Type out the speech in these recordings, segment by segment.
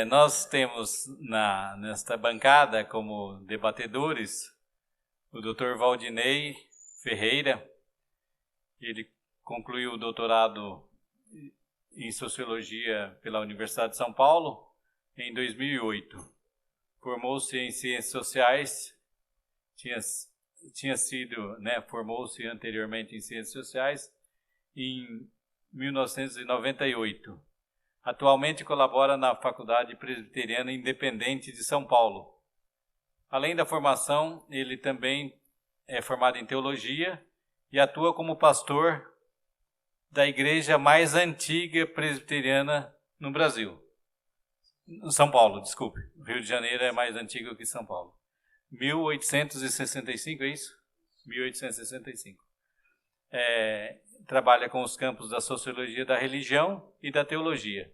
Nós temos nesta bancada como debatedores o Dr. Valdinei Ferreira. Ele concluiu o doutorado em Sociologia pela Universidade de São Paulo em 2008. Formou-se em Ciências Sociais, formou-se anteriormente em Ciências Sociais em 1998. Atualmente colabora na Faculdade Presbiteriana Independente de São Paulo. Além da formação, ele também é formado em Teologia e atua como pastor da igreja mais antiga presbiteriana no Brasil. São Paulo, desculpe. O Rio de Janeiro é mais antigo que São Paulo. 1865, é isso? 1865. Trabalha com os campos da Sociologia da Religião e da Teologia.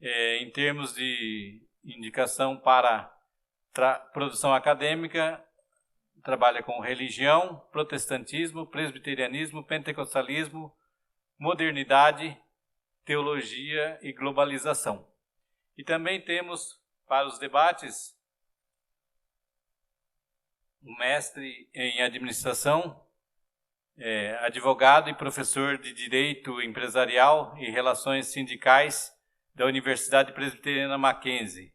Em termos de indicação para produção acadêmica, trabalha com religião, protestantismo, presbiterianismo, pentecostalismo, modernidade, teologia e globalização. E também temos, para os debates, um mestre em administração, advogado e professor de Direito Empresarial e Relações Sindicais da Universidade Presbiteriana Mackenzie.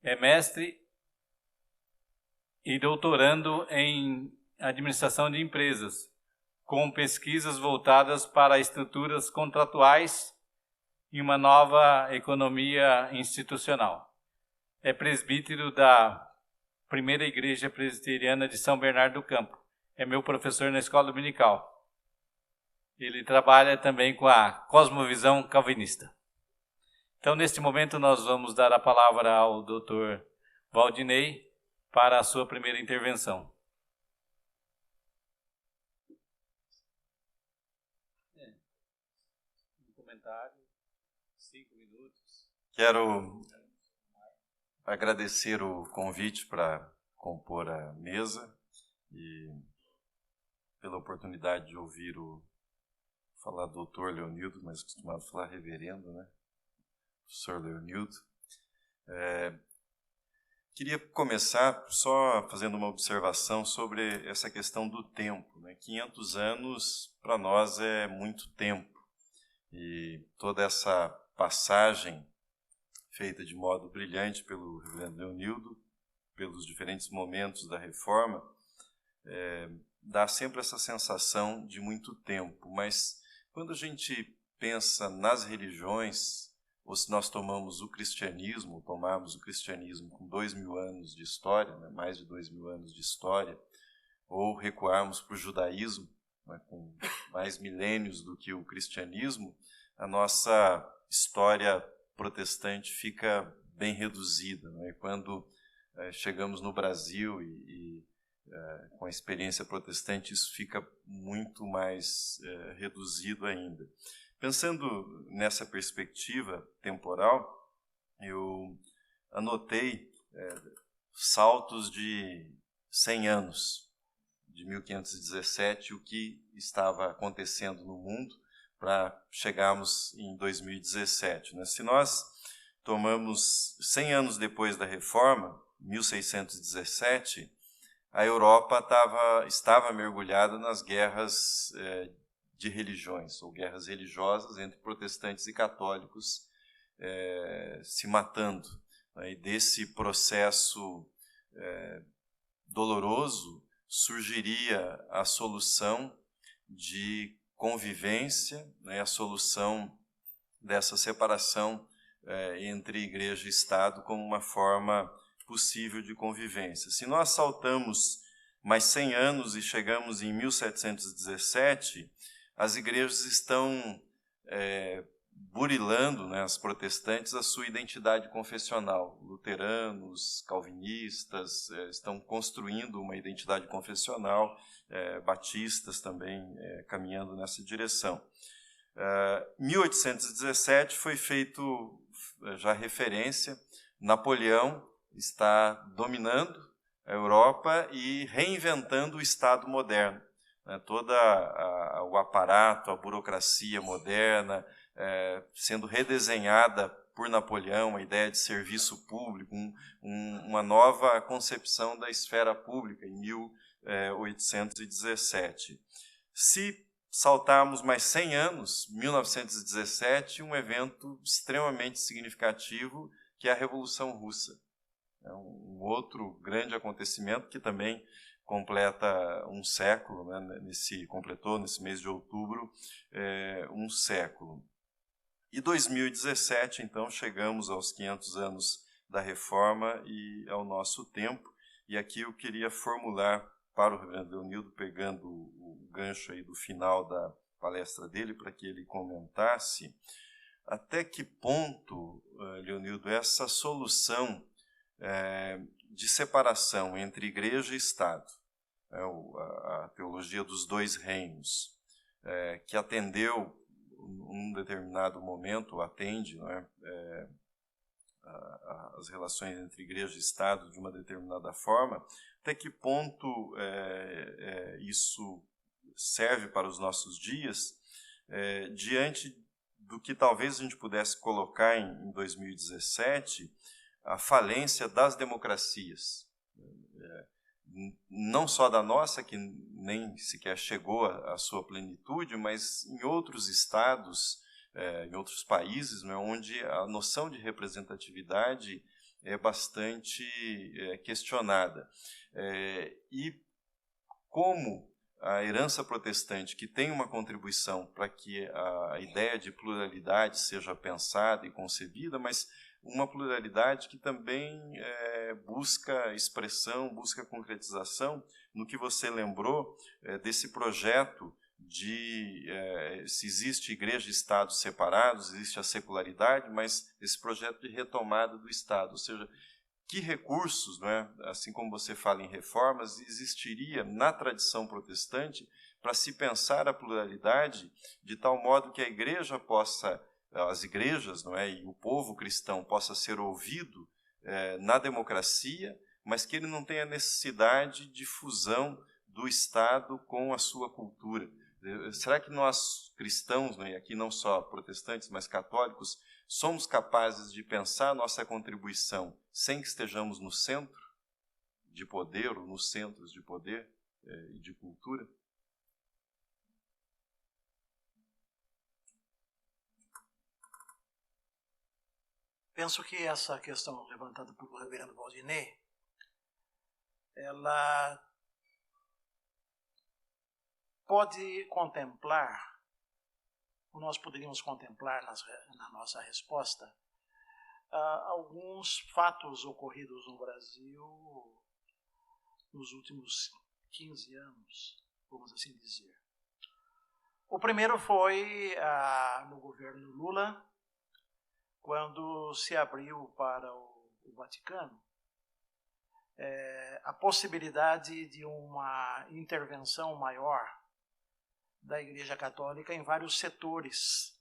É mestre e doutorando em Administração de Empresas, com pesquisas voltadas para estruturas contratuais e uma nova economia institucional. É presbítero da Primeira Igreja Presbiteriana de São Bernardo do Campo. É meu professor na escola dominical. Ele trabalha também com a cosmovisão calvinista. Então, neste momento, nós vamos dar a palavra ao Dr. Valdinei para a sua primeira intervenção. Um comentário, 5 minutos. Quero agradecer o convite para compor a mesa e pela oportunidade de ouvir falar doutor Leonildo, mas costumado falar reverendo, né? Professor Leonildo. Queria começar só fazendo uma observação sobre essa questão do tempo, né? 500 anos para nós é muito tempo, e toda essa passagem feita de modo brilhante pelo reverendo Leonildo, pelos diferentes momentos da reforma, dá sempre essa sensação de muito tempo. Mas quando a gente pensa nas religiões, ou se nós tomarmos o cristianismo com 2.000 anos de história, né, mais de 2.000 anos de história, ou recuarmos para o judaísmo, né, com mais milênios do que o cristianismo, a nossa história protestante fica bem reduzida, né? Quando chegamos no Brasil com a experiência protestante, isso fica muito mais reduzido ainda. Pensando nessa perspectiva temporal, eu anotei saltos de 100 anos, de 1517, o que estava acontecendo no mundo, para chegarmos em 2017. Né? Se nós tomamos 100 anos depois da Reforma, 1617, a Europa estava mergulhada nas guerras de religiões, ou guerras religiosas entre protestantes e católicos se matando. Né? E desse processo doloroso surgiria a solução de convivência, né? A solução dessa separação entre igreja e Estado como uma forma possível de convivência. Se nós saltamos mais 100 anos e chegamos em 1717, as igrejas estão burilando, né, as protestantes, a sua identidade confessional. Luteranos, calvinistas estão construindo uma identidade confessional, batistas também caminhando nessa direção. 1817 foi feito já referência, Napoleão está dominando a Europa e reinventando o Estado moderno. né, todo o aparato, a burocracia moderna, sendo redesenhada por Napoleão, a ideia de serviço público, uma nova concepção da esfera pública em 1817. Se saltarmos mais 100 anos, 1917, um evento extremamente significativo, que é a Revolução Russa. É um outro grande acontecimento que também completa um século, né? Completou nesse mês de outubro um século. E 2017, então, chegamos aos 500 anos da Reforma e ao nosso tempo. E aqui eu queria formular para o reverendo Leonildo, pegando o gancho aí do final da palestra dele, para que ele comentasse até que ponto, Leonildo, essa solução de separação entre igreja e Estado, a teologia dos dois reinos, que atendeu, num determinado momento, atende, não é, as relações entre igreja e Estado de uma determinada forma, até que ponto isso serve para os nossos dias, diante do que talvez a gente pudesse colocar em 2017, a falência das democracias, não só da nossa, que nem sequer chegou à sua plenitude, mas em outros estados, em outros países, né, onde a noção de representatividade é bastante questionada. E como a herança protestante, que tem uma contribuição para que a ideia de pluralidade seja pensada e concebida, mas uma pluralidade que também busca expressão, busca concretização, no que você lembrou desse projeto de se existe igreja e Estado separados, existe a secularidade, mas esse projeto de retomada do Estado, ou seja, que recursos, né, assim como você fala em reformas, existiria na tradição protestante para se pensar a pluralidade de tal modo que a igreja possa, as igrejas, não é, e o povo cristão possa ser ouvido na democracia, mas que ele não tenha necessidade de fusão do Estado com a sua cultura. Será que nós cristãos, né, e aqui não só protestantes, mas católicos, somos capazes de pensar nossa contribuição sem que estejamos no centro de poder, ou nos centros de poder e de cultura? Penso que essa questão levantada pelo reverendo Valdinei, ela pode contemplar, ou nós poderíamos contemplar na nossa resposta, alguns fatos ocorridos no Brasil nos últimos 15 anos, vamos assim dizer. O primeiro foi no governo Lula, quando se abriu para o Vaticano a possibilidade de uma intervenção maior da Igreja Católica em vários setores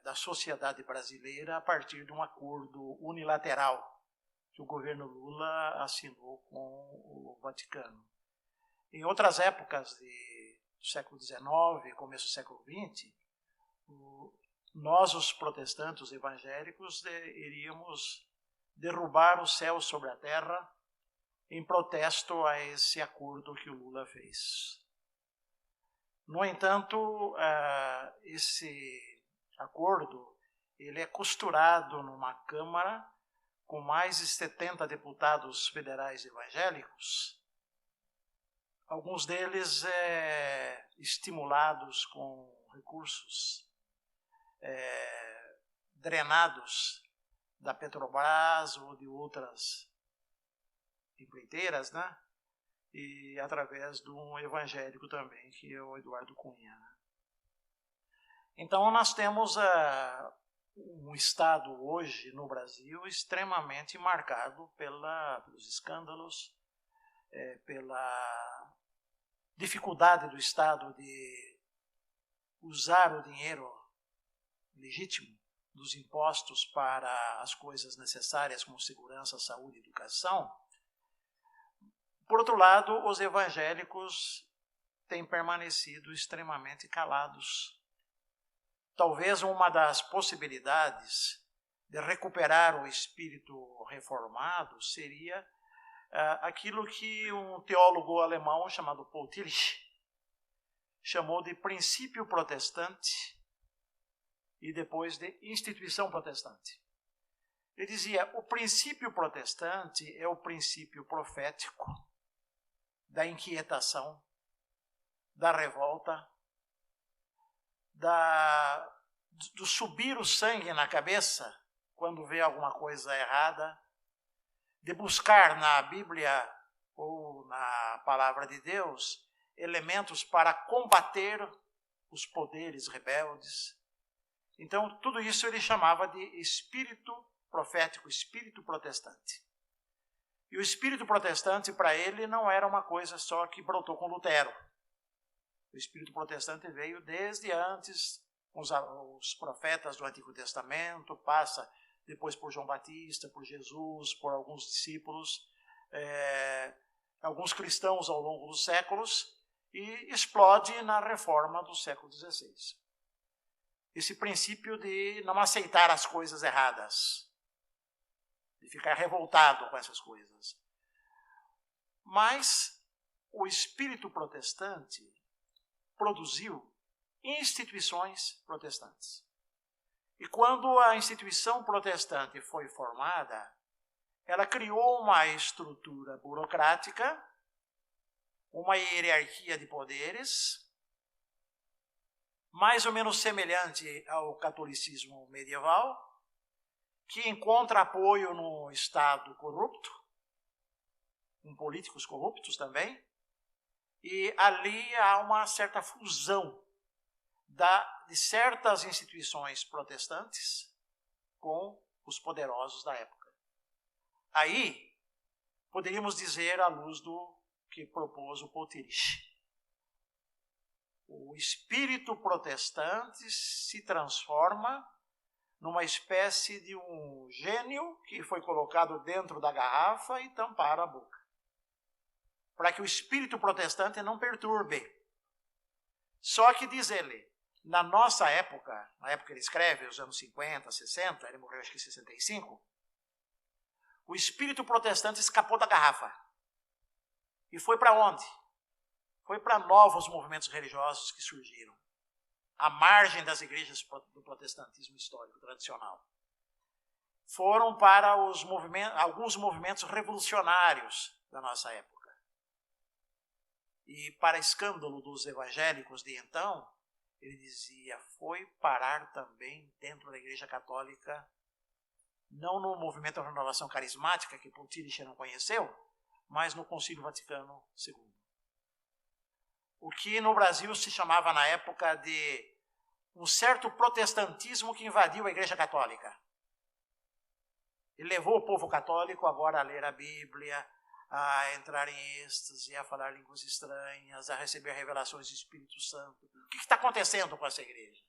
da sociedade brasileira a partir de um acordo unilateral que o governo Lula assinou com o Vaticano. Em outras épocas do século XIX, começo do século XX, nós, os protestantes, os evangélicos, iríamos derrubar o céu sobre a terra em protesto a esse acordo que o Lula fez. No entanto, esse acordo ele é costurado numa Câmara com mais de 70 deputados federais evangélicos, alguns deles estimulados com recursos drenados da Petrobras ou de outras empreiteiras, né? E através de um evangélico também, que é o Eduardo Cunha. Então, nós temos um Estado hoje no Brasil extremamente marcado pelos escândalos, pela dificuldade do Estado de usar o dinheiro legítimo dos impostos para as coisas necessárias como segurança, saúde e educação, Por outro lado, os evangélicos têm permanecido extremamente calados. Talvez uma das possibilidades de recuperar o espírito reformado seria aquilo que um teólogo alemão chamado Paul Tillich chamou de princípio protestante e depois de instituição protestante. Ele dizia: o princípio protestante é o princípio profético da inquietação, da revolta, do subir o sangue na cabeça quando vê alguma coisa errada, de buscar na Bíblia ou na Palavra de Deus elementos para combater os poderes rebeldes. Então, tudo isso ele chamava de espírito profético, espírito protestante. E o espírito protestante, para ele, não era uma coisa só que brotou com Lutero. O espírito protestante veio desde antes, os profetas do Antigo Testamento, passa depois por João Batista, por Jesus, por alguns discípulos, alguns cristãos ao longo dos séculos, e explode na reforma do século XVI. Esse princípio de não aceitar as coisas erradas, de ficar revoltado com essas coisas. Mas o espírito protestante produziu instituições protestantes. E quando a instituição protestante foi formada, ela criou uma estrutura burocrática, uma hierarquia de poderes, mais ou menos semelhante ao catolicismo medieval, que encontra apoio no Estado corrupto, com políticos corruptos também, e ali há uma certa fusão de certas instituições protestantes com os poderosos da época. Aí, poderíamos dizer, à luz do que propôs o Paul Tillich, o espírito protestante se transforma numa espécie de um gênio que foi colocado dentro da garrafa e tamparam a boca, para que o espírito protestante não perturbe. Só que, diz ele, na nossa época, na época que ele escreve, os anos 50, 60, ele morreu acho que em 65, o espírito protestante escapou da garrafa. E foi para onde? Foi para novos movimentos religiosos que surgiram, à margem das igrejas do protestantismo histórico tradicional. Foram para alguns movimentos revolucionários da nossa época. E para escândalo dos evangélicos de então, ele dizia, foi parar também dentro da Igreja Católica, não no movimento da renovação carismática, que Paul Tillich não conheceu, mas no Concílio Vaticano II. O que no Brasil se chamava na época de um certo protestantismo que invadiu a Igreja Católica. E levou o povo católico agora a ler a Bíblia, a entrar em êxtase, a falar línguas estranhas, a receber revelações do Espírito Santo. O que está acontecendo com essa igreja?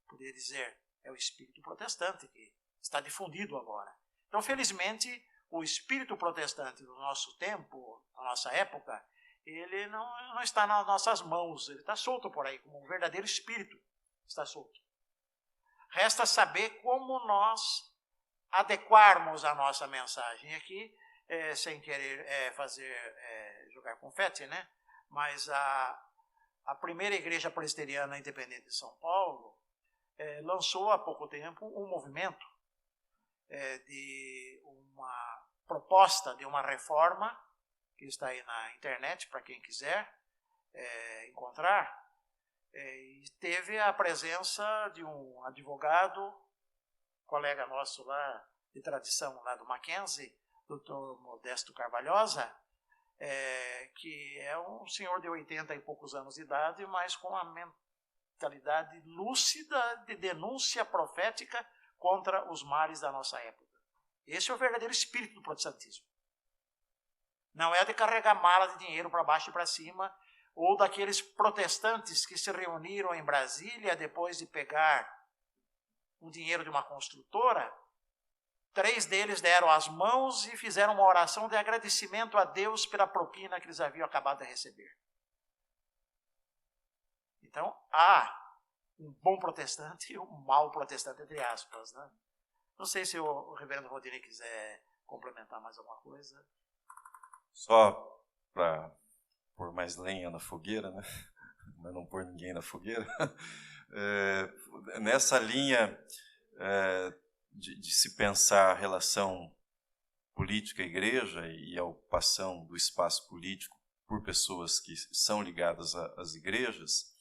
Poderia dizer, é o espírito protestante que está difundido agora. Então, felizmente, o espírito protestante do nosso tempo, da nossa época, ele não está nas nossas mãos, ele está solto por aí, como um verdadeiro espírito está solto. Resta saber como nós adequarmos a nossa mensagem aqui, sem querer jogar confete, né? Mas a primeira igreja presbiteriana independente de São Paulo lançou há pouco tempo um movimento de uma proposta de uma reforma, que está aí na internet para quem quiser encontrar, e teve a presença de um advogado, colega nosso lá, de tradição lá do Mackenzie, Dr. Modesto Carvalhosa, que é um senhor de 80 e poucos anos de idade, mas com a mentalidade lúcida de denúncia profética contra os males da nossa época. Esse é o verdadeiro espírito do protestantismo. Não é de carregar mala de dinheiro para baixo e para cima, ou daqueles protestantes que se reuniram em Brasília depois de pegar um dinheiro de uma construtora, 3 deles deram as mãos e fizeram uma oração de agradecimento a Deus pela propina que eles haviam acabado de receber. Então, há um bom protestante e um mau protestante, entre aspas, né? Não sei se o reverendo Valdinei quiser complementar mais alguma coisa. Só para pôr mais lenha na fogueira, né? Mas não pôr ninguém na fogueira. Nessa linha de se pensar a relação política-igreja e a ocupação do espaço político por pessoas que são ligadas às igrejas,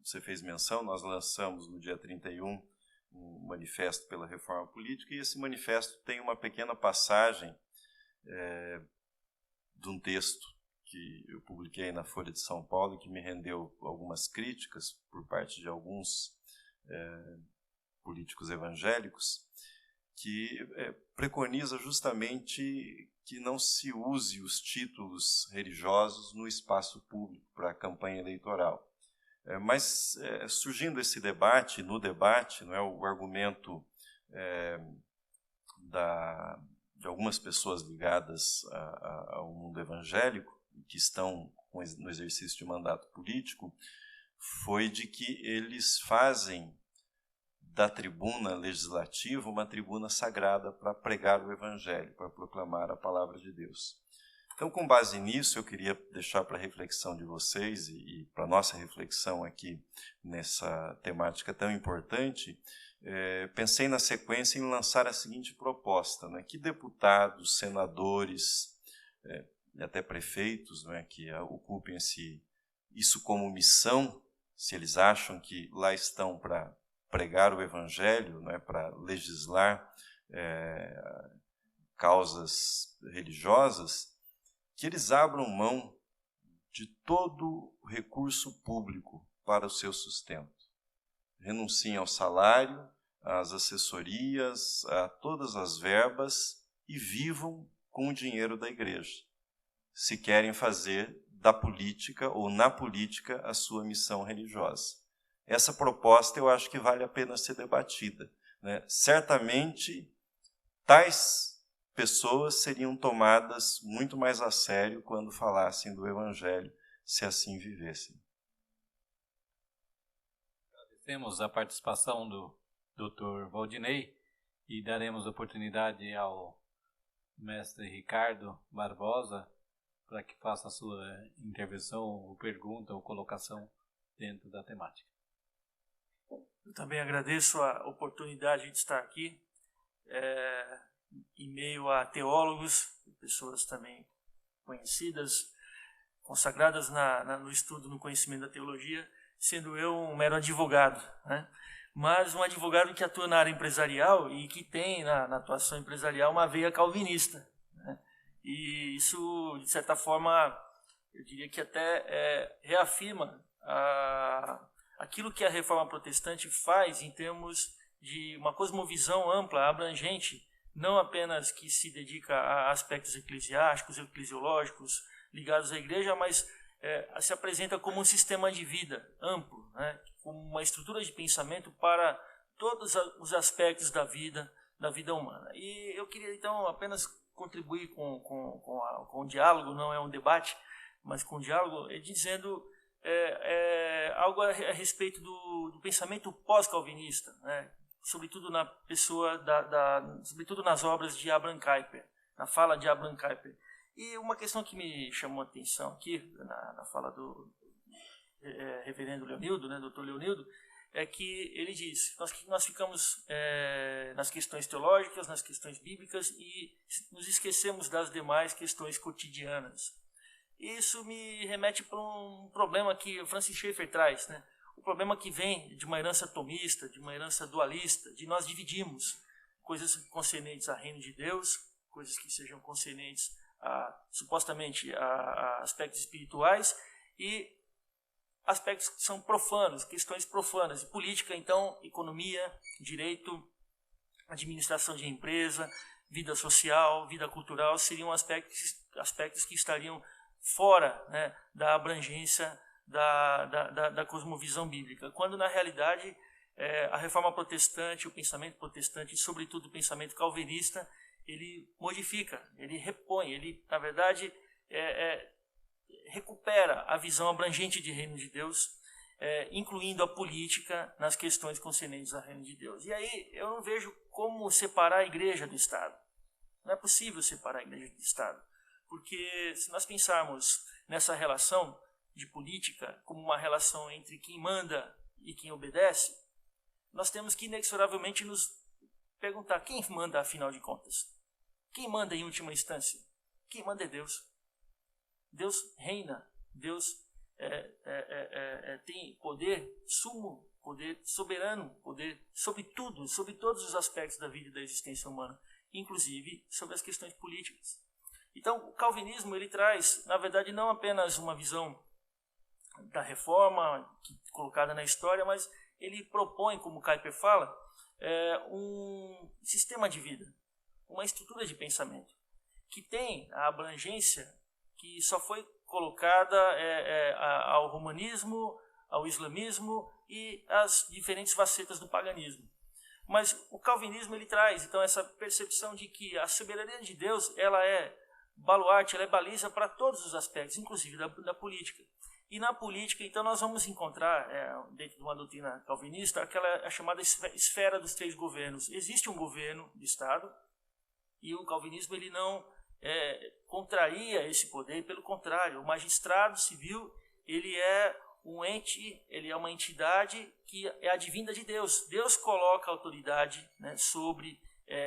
você fez menção, nós lançamos no dia 31 um manifesto pela reforma política, e esse manifesto tem uma pequena passagem de um texto que eu publiquei na Folha de São Paulo, que me rendeu algumas críticas por parte de alguns políticos evangélicos, que preconiza justamente que não se use os títulos religiosos no espaço público para a campanha eleitoral. Mas surgindo esse debate, no debate, não é, o argumento de algumas pessoas ligadas ao mundo evangélico, que estão no exercício de mandato político, foi de que eles fazem da tribuna legislativa uma tribuna sagrada para pregar o evangelho, para proclamar a palavra de Deus. Então, com base nisso, eu queria deixar para a reflexão de vocês e para a nossa reflexão aqui nessa temática tão importante, pensei na sequência em lançar a seguinte proposta, né? Que deputados, senadores e até prefeitos, né, que ocupem isso como missão, se eles acham que lá estão para pregar o evangelho, né, para legislar causas religiosas, que eles abram mão de todo recurso público para o seu sustento. Renunciem ao salário, às assessorias, a todas as verbas e vivam com o dinheiro da igreja, se querem fazer da política ou na política a sua missão religiosa. Essa proposta eu acho que vale a pena ser debatida, né? Certamente, tais pessoas seriam tomadas muito mais a sério quando falassem do Evangelho, se assim vivessem. Agradecemos a participação do Dr. Valdinei e daremos oportunidade ao mestre Ricardo Barbosa para que faça a sua intervenção, ou pergunta, ou colocação dentro da temática. Eu também agradeço a oportunidade de estar aqui, em meio a teólogos, pessoas também conhecidas, consagradas no estudo, no conhecimento da teologia, sendo eu um mero advogado, né? Mas um advogado que atua na área empresarial e que tem na atuação empresarial uma veia calvinista, né? E isso, de certa forma, eu diria que até reafirma aquilo que a Reforma Protestante faz em termos de uma cosmovisão ampla, abrangente, não apenas que se dedica a aspectos eclesiásticos, eclesiológicos ligados à igreja, mas se apresenta como um sistema de vida amplo, né? Como uma estrutura de pensamento para todos os aspectos da vida humana. E eu queria, então, apenas contribuir com o diálogo, não é um debate, mas com o diálogo, dizendo algo a respeito do pensamento pós-calvinista, né? Sobretudo na pessoa, sobretudo nas obras de Abraham Kuyper, na fala de Abraham Kuyper. E uma questão que me chamou a atenção aqui, na fala do reverendo Leonildo, né, doutor Leonildo, é que ele diz que nós ficamos nas questões teológicas, nas questões bíblicas e nos esquecemos das demais questões cotidianas. Isso me remete para um problema que Francis Schaeffer traz, né? O problema que vem de uma herança tomista, de uma herança dualista, de nós dividimos coisas concernentes ao reino de Deus, coisas que sejam concernentes supostamente a aspectos espirituais e aspectos que são profanos, questões profanas. Política, então, economia, direito, administração de empresa, vida social, vida cultural, seriam aspectos que estariam fora, né, da abrangência da cosmovisão bíblica, quando na realidade a reforma protestante, o pensamento protestante, e sobretudo o pensamento calvinista, ele modifica, ele repõe, ele, na verdade, recupera a visão abrangente de reino de Deus, incluindo a política nas questões concernentes ao reino de Deus. E aí eu não vejo como separar a igreja do Estado. Não é possível separar a igreja do Estado, porque se nós pensarmos nessa relação de política como uma relação entre quem manda e quem obedece, nós temos que inexoravelmente nos perguntar quem manda afinal de contas. Quem manda em última instância? Quem manda é Deus. Deus reina, Deus tem poder sumo, poder soberano, poder sobre tudo, sobre todos os aspectos da vida e da existência humana, inclusive sobre as questões políticas. Então, o calvinismo ele traz, na verdade, não apenas uma visão da reforma colocada na história, mas ele propõe, como Kuyper fala, um sistema de vida, uma estrutura de pensamento, que tem a abrangência que só foi colocada ao romanismo, ao islamismo e às diferentes facetas do paganismo. Mas o calvinismo ele traz então essa percepção de que a soberania de Deus ela é baluarte, ela é baliza para todos os aspectos, inclusive da política. E na política, então, nós vamos encontrar, dentro de uma doutrina calvinista, a chamada esfera dos três governos. Existe um governo do Estado e o calvinismo ele não contraria esse poder, pelo contrário, o magistrado civil ele é um ente, ele é uma entidade que é advinda de Deus. Deus coloca autoridade, né, sobre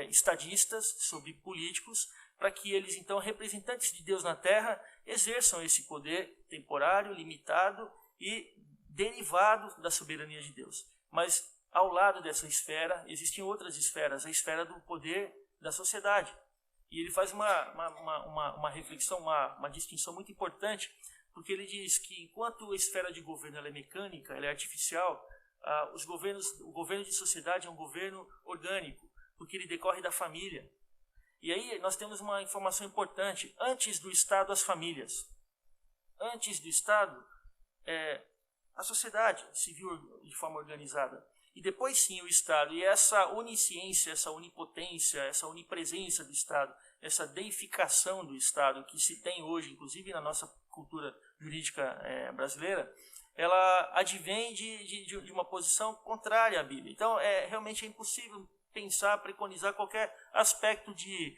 estadistas, sobre políticos, para que eles, então, representantes de Deus na terra, exerçam esse poder temporário, limitado e derivado da soberania de Deus. Mas, ao lado dessa esfera, existem outras esferas, a esfera do poder da sociedade. E ele faz uma reflexão, uma distinção muito importante, porque ele diz que, enquanto a esfera de governo ela é mecânica, ela é artificial, o governo de sociedade é um governo orgânico, porque ele decorre da família. E aí nós temos uma informação importante. Antes do Estado, as famílias. Antes do Estado, a sociedade civil de forma organizada. E depois sim o Estado. E essa onisciência, essa onipotência, essa onipresença do Estado, essa deificação do Estado que se tem hoje, inclusive na nossa cultura jurídica brasileira, ela advém de uma posição contrária à Bíblia. Então, realmente é impossível pensar, preconizar qualquer aspecto de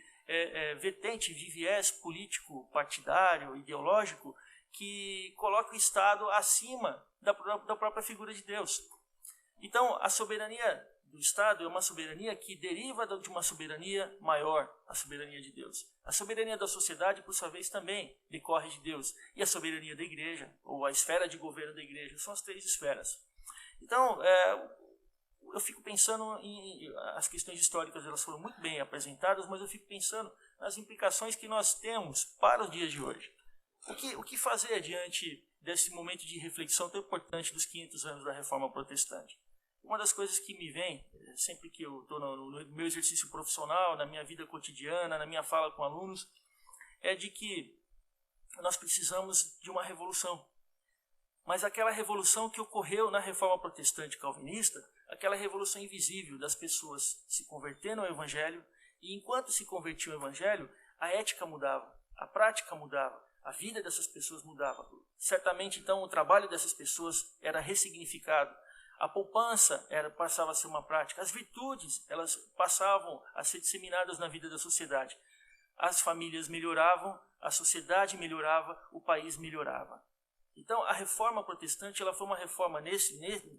vertente, de viés político, partidário, ideológico, que coloque o Estado acima da própria figura de Deus. Então, a soberania do Estado é uma soberania que deriva de uma soberania maior, a soberania de Deus. A soberania da sociedade, por sua vez, também decorre de Deus. E a soberania da igreja, ou a esfera de governo da igreja, são as três esferas. Então, eu fico pensando as questões históricas, elas foram muito bem apresentadas, mas eu fico pensando nas implicações que nós temos para os dias de hoje. O que fazer diante desse momento de reflexão tão importante dos 500 anos da Reforma Protestante? Uma das coisas que me vem, sempre que eu estou no meu exercício profissional, na minha vida cotidiana, na minha fala com alunos, é de que nós precisamos de uma revolução. Mas aquela revolução que ocorreu na Reforma Protestante Calvinista, aquela revolução invisível das pessoas se convertendo ao Evangelho, e enquanto se convertiam ao Evangelho, a ética mudava, a prática mudava, a vida dessas pessoas mudava. Certamente, então, o trabalho dessas pessoas era ressignificado. A poupança passava a ser uma prática. As virtudes elas passavam a ser disseminadas na vida da sociedade. As famílias melhoravam, a sociedade melhorava, o país melhorava. Então, a reforma protestante ela foi uma reforma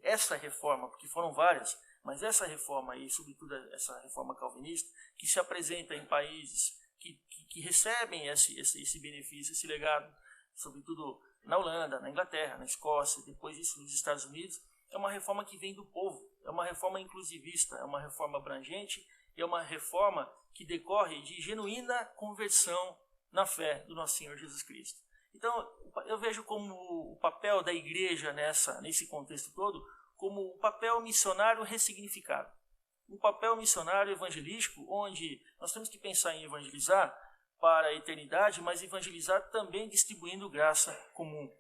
essa reforma, porque foram várias, mas essa reforma e, sobretudo, essa reforma calvinista, que se apresenta em países que recebem esse benefício, esse legado, sobretudo na Holanda, na Inglaterra, na Escócia, depois isso nos Estados Unidos, é uma reforma que vem do povo, é uma reforma inclusivista, é uma reforma abrangente, é uma reforma que decorre de genuína conversão na fé do nosso Senhor Jesus Cristo. Então, eu vejo como o papel da igreja nesse contexto todo, como o papel missionário ressignificado. Um papel missionário evangelístico, onde nós temos que pensar em evangelizar para a eternidade, mas evangelizar também distribuindo graça comum.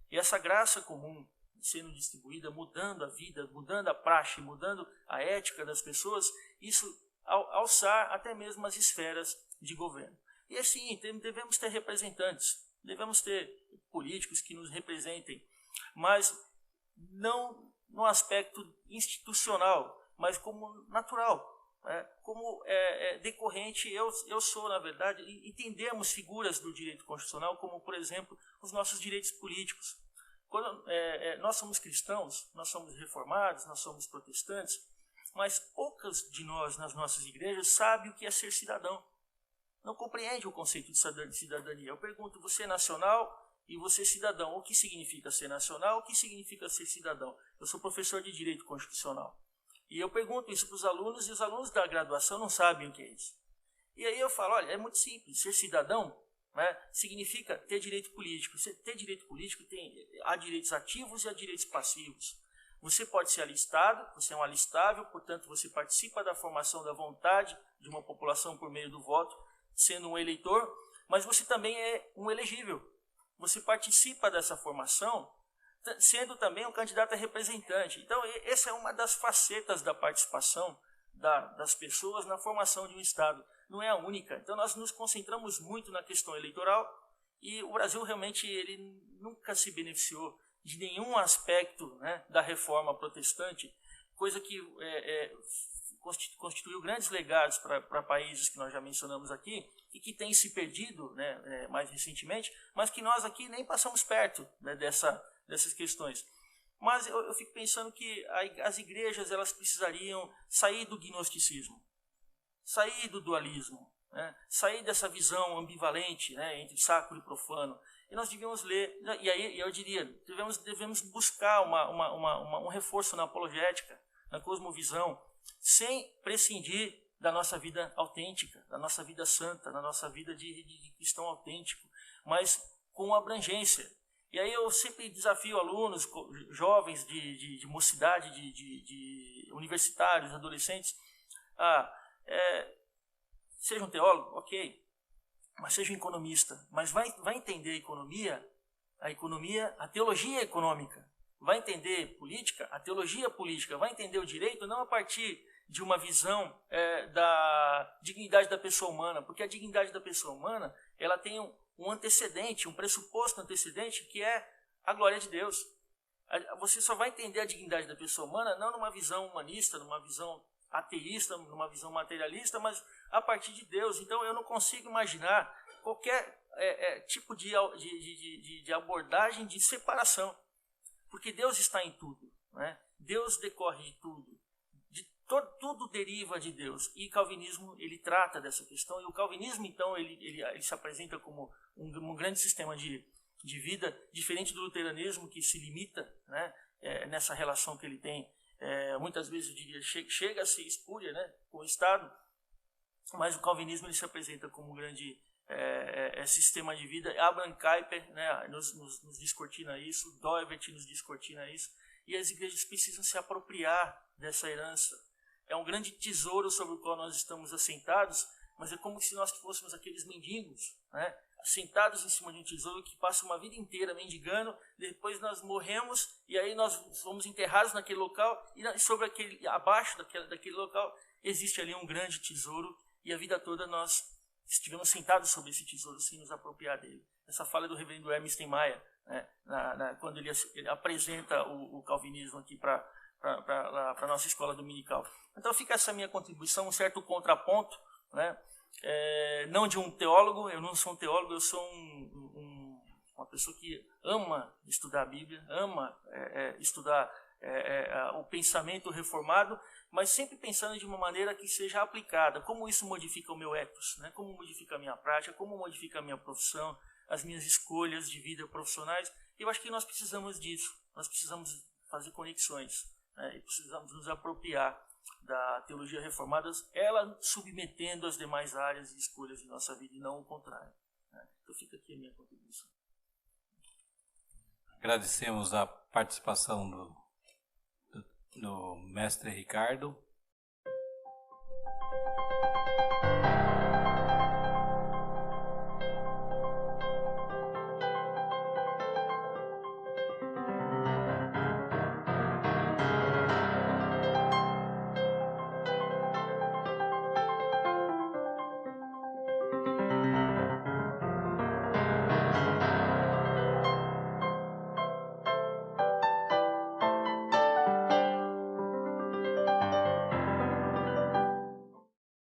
E essa graça comum, sendo distribuída, mudando a vida, mudando a praxe, mudando a ética das pessoas, isso alçar até mesmo as esferas de governo. E assim, devemos ter representantes, devemos ter políticos que nos representem, mas não no aspecto institucional, mas como natural, como decorrente. Eu sou, na verdade, entendemos figuras do direito constitucional como, por exemplo, os nossos direitos políticos. Quando nós somos cristãos, nós somos reformados, nós somos protestantes, mas poucas de nós nas nossas igrejas sabem o que é ser cidadão. Não compreende o conceito de cidadania. Eu pergunto, você é nacional e você é cidadão. O que significa ser nacional? O que significa ser cidadão? Eu sou professor de direito constitucional. E eu pergunto isso para os alunos, e os alunos da graduação não sabem o que é isso. E aí eu falo, olha, é muito simples, ser cidadão, né, significa ter direito político. Ter direito político há direitos ativos e há direitos passivos. Você pode ser alistado, você é um alistável, portanto você participa da formação da vontade de uma população por meio do voto, sendo um eleitor, mas você também é um elegível. Você participa dessa formação, sendo também um candidato a representante. Então, essa é uma das facetas da participação das pessoas na formação de um Estado. Não é a única. Então, nós nos concentramos muito na questão eleitoral e o Brasil realmente ele nunca se beneficiou de nenhum aspecto, né, da reforma protestante, coisa que constituiu grandes legados para países que nós já mencionamos aqui e que tem se perdido, né, mais recentemente, mas que nós aqui nem passamos perto, né, dessas questões. Mas eu fico pensando que as igrejas elas precisariam sair do gnosticismo, sair do dualismo, né, sair dessa visão ambivalente, né, entre sacro e profano. E nós devíamos ler, e aí eu diria, devemos buscar um reforço na apologética, na cosmovisão, sem prescindir da nossa vida autêntica, da nossa vida santa, da nossa vida de cristão autêntico, mas com abrangência. E aí eu sempre desafio alunos, jovens de mocidade, de universitários, adolescentes, seja um teólogo, ok, mas seja um economista, mas vai entender a economia, a teologia econômica, vai entender política, a teologia política, vai entender o direito não a partir de uma visão da dignidade da pessoa humana, porque a dignidade da pessoa humana ela tem um antecedente, um pressuposto antecedente que é a glória de Deus. Você só vai entender a dignidade da pessoa humana não numa visão humanista, numa visão ateísta, numa visão materialista, mas a partir de Deus. Então eu não consigo imaginar qualquer tipo de abordagem de separação, porque Deus está em tudo, né? Deus decorre de tudo. Tudo deriva de Deus, e o calvinismo ele trata dessa questão, e o calvinismo então ele se apresenta como um grande sistema de vida, diferente do luteranismo que se limita, né, nessa relação que ele tem, muitas vezes eu diria, chega a ser espúria, né, com o Estado, mas o calvinismo ele se apresenta como um grande sistema de vida. Abraham Kuyper, né, nos descortina isso, Doivert nos descortina isso, e as igrejas precisam se apropriar dessa herança. É um grande tesouro sobre o qual nós estamos assentados, mas é como se nós fôssemos aqueles mendigos, né? Assentados em cima de um tesouro que passa uma vida inteira mendigando, depois nós morremos e aí nós fomos enterrados naquele local e sobre abaixo daquele local existe ali um grande tesouro e a vida toda nós estivemos sentados sobre esse tesouro sem nos apropriar dele. Essa fala do reverendo Hermes Steinmeier, né? Quando ele apresenta o calvinismo aqui para a nossa escola dominical. Então fica essa minha contribuição, um certo contraponto, né? Não de um teólogo, eu não sou um teólogo, eu sou uma pessoa que ama estudar a Bíblia, ama estudar o pensamento reformado, mas sempre pensando de uma maneira que seja aplicada. Como isso modifica o meu ethos, né? Como modifica a minha prática, como modifica a minha profissão, as minhas escolhas de vida profissionais. Eu acho que nós precisamos disso, nós precisamos fazer conexões, né? E precisamos nos apropriar da teologia reformada, ela submetendo as demais áreas e escolhas de nossa vida e não o contrário, né? Então fica aqui a minha contribuição. Agradecemos a participação do mestre Ricardo.